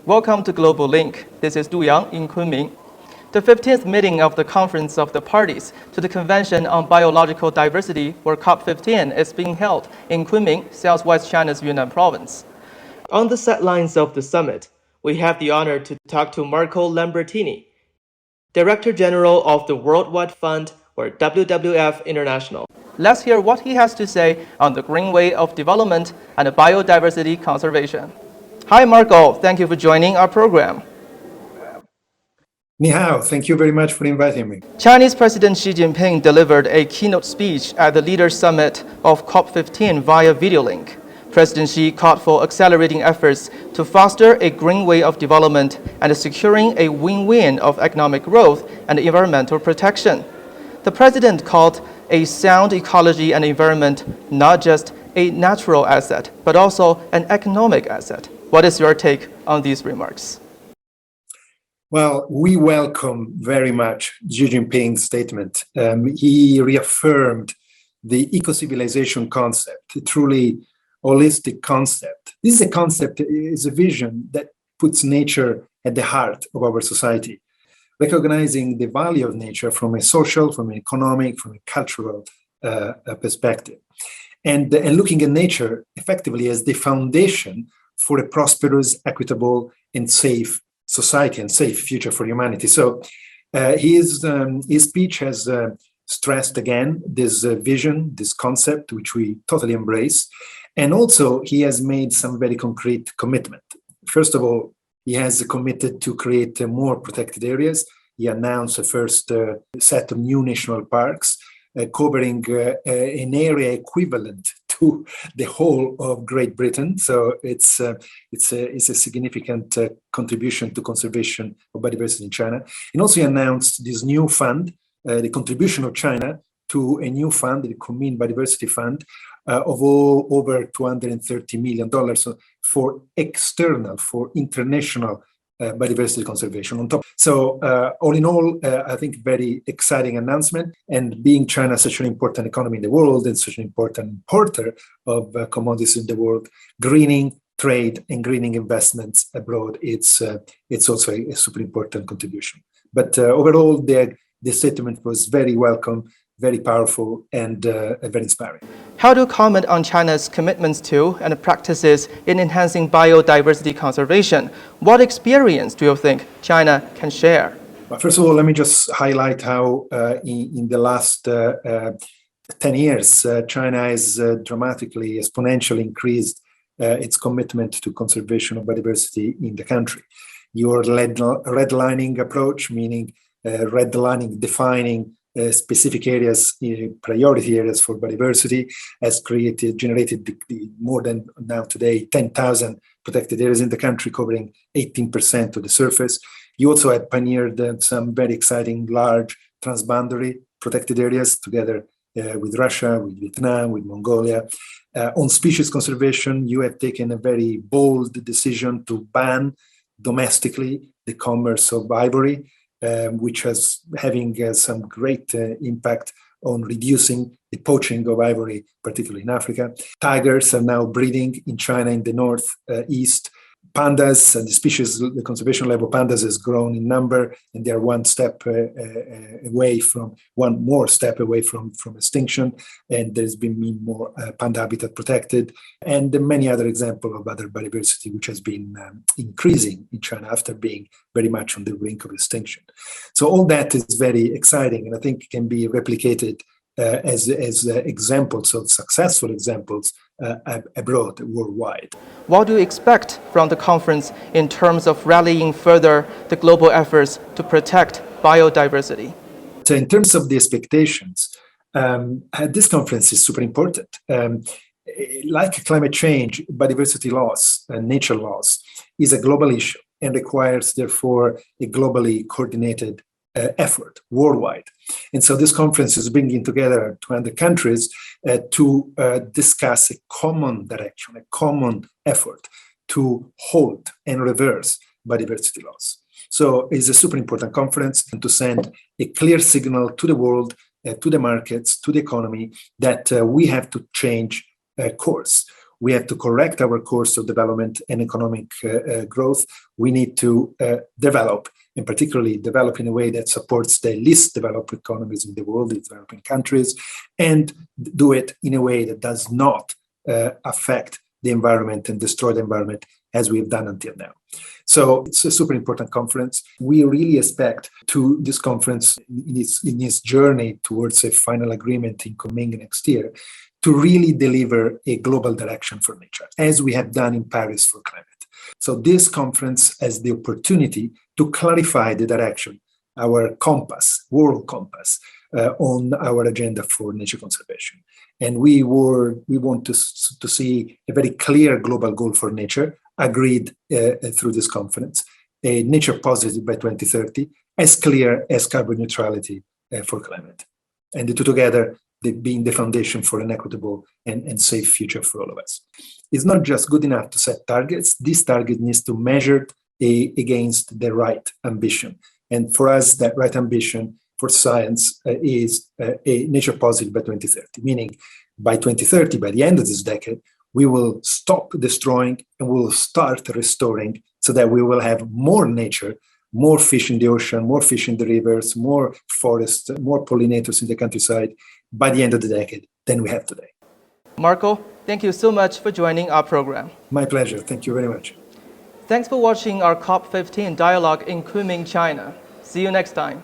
Welcome to GLOBALink. This is Du Yang in Kunming. The 15th meeting of the Conference of the Parties to the Convention on Biological Diversity, or COP15, is being held in Kunming, southwest China's Yunnan province. On the sidelines of the summit, we have the honor to talk to Marco Lambertini, Director General of the Worldwide Fund, or WWF International. Let's hear what he has to say on the green way of development and biodiversity conservation. Hi, Marco. Thank you for joining our program. Ni hao, thank you very much for inviting me. Chinese President Xi Jinping delivered a keynote speech at the Leaders' Summit of COP15 via video link. President Xi called for accelerating efforts to foster a green way of development and securing a win-win of economic growth and environmental protection. The president called a sound ecology and environment not just a natural asset, but also an economic asset. What is your take on these remarks? Well, we welcome very much Xi Jinping's statement. He reaffirmed the eco-civilization concept, a truly holistic concept. This is a concept, is a vision that puts nature at the heart of our society, recognizing the value of nature from a social, from an economic, from a cultural perspective, and looking at nature effectively as the foundation for a prosperous, equitable, and safe society and safe future for humanity. So his speech has stressed again this vision, this concept, which we totally embrace. And also he has made some very concrete commitment. First of all, he has committed to create more protected areas. He announced the first set of new national parks covering an area equivalent to the whole of Great Britain. So it's a significant contribution to conservation of biodiversity in China. And also he announced this new fund, the contribution of China to a new fund, the Kunming Biodiversity Fund, of over $230 million for external, for international biodiversity conservation on top. So all in all, I think very exciting announcement. And being China such an important economy in the world and such an important importer of commodities in the world, greening trade and greening investments abroad, it's also a super important contribution. But overall, the statement was very welcome, very powerful, and very inspiring. How do you comment on China's commitments to and practices in enhancing biodiversity conservation? What experience do you think China can share? Well, first of all, let me just highlight how in the last 10 years, China has dramatically, exponentially increased its commitment to conservation of biodiversity in the country. Your redlining approach, meaning redlining, defining specific areas, priority areas for biodiversity, has generated more than now today 10,000 protected areas in the country, covering 18% of the surface. You also had pioneered some very exciting large transboundary protected areas together with Russia, with Vietnam, with Mongolia. On species conservation, you have taken a very bold decision to ban domestically the commerce of ivory, which is having some great impact on reducing the poaching of ivory, particularly in Africa. Tigers are now breeding in China in the northeast. Pandas and the species, the conservation level of pandas has grown in number, and they are one more step away from extinction. And there's been more panda habitat protected, and many other examples of other biodiversity which has been increasing in China after being very much on the brink of extinction. So all that is very exciting, and I think can be replicated as examples of successful examples abroad, worldwide. What do you expect from the conference in terms of rallying further the global efforts to protect biodiversity? So in terms of the expectations, this conference is super important. Like climate change, biodiversity loss and nature loss is a global issue and requires, therefore, a globally coordinated effort worldwide. And so this conference is bringing together 200 countries to discuss a common direction, a common effort to halt and reverse biodiversity loss. So it's a super important conference, and to send a clear signal to the world, to the markets, to the economy, that we have to change course. We have to correct our course of development and economic growth. We need to develop, and particularly develop in a way that supports the least developed economies in the world, the developing countries, and do it in a way that does not affect the environment and destroy the environment as we've done until now. So it's a super important conference. We really expect to this conference in its journey towards a final agreement in Kunming next year to really deliver a global direction for nature, as we have done in Paris for climate. So this conference has the opportunity to clarify the direction, our compass, world compass, on our agenda for nature conservation. And we want to see a very clear global goal for nature agreed through this conference, a nature positive by 2030, as clear as carbon neutrality for climate. And the two together, being the foundation for an equitable and safe future for all of us. It's not just good enough to set targets. This target needs to measure against the right ambition. And for us, that right ambition for science is a nature positive by 2030, meaning by 2030, by the end of this decade, we will stop destroying and we will start restoring so that we will have more nature, more fish in the ocean, more fish in the rivers, more forests, more pollinators in the countryside by the end of the decade than we have today. Marco, thank you so much for joining our program. My pleasure. Thank you very much. Thanks for watching our COP15 dialogue in Kunming, China. See you next time.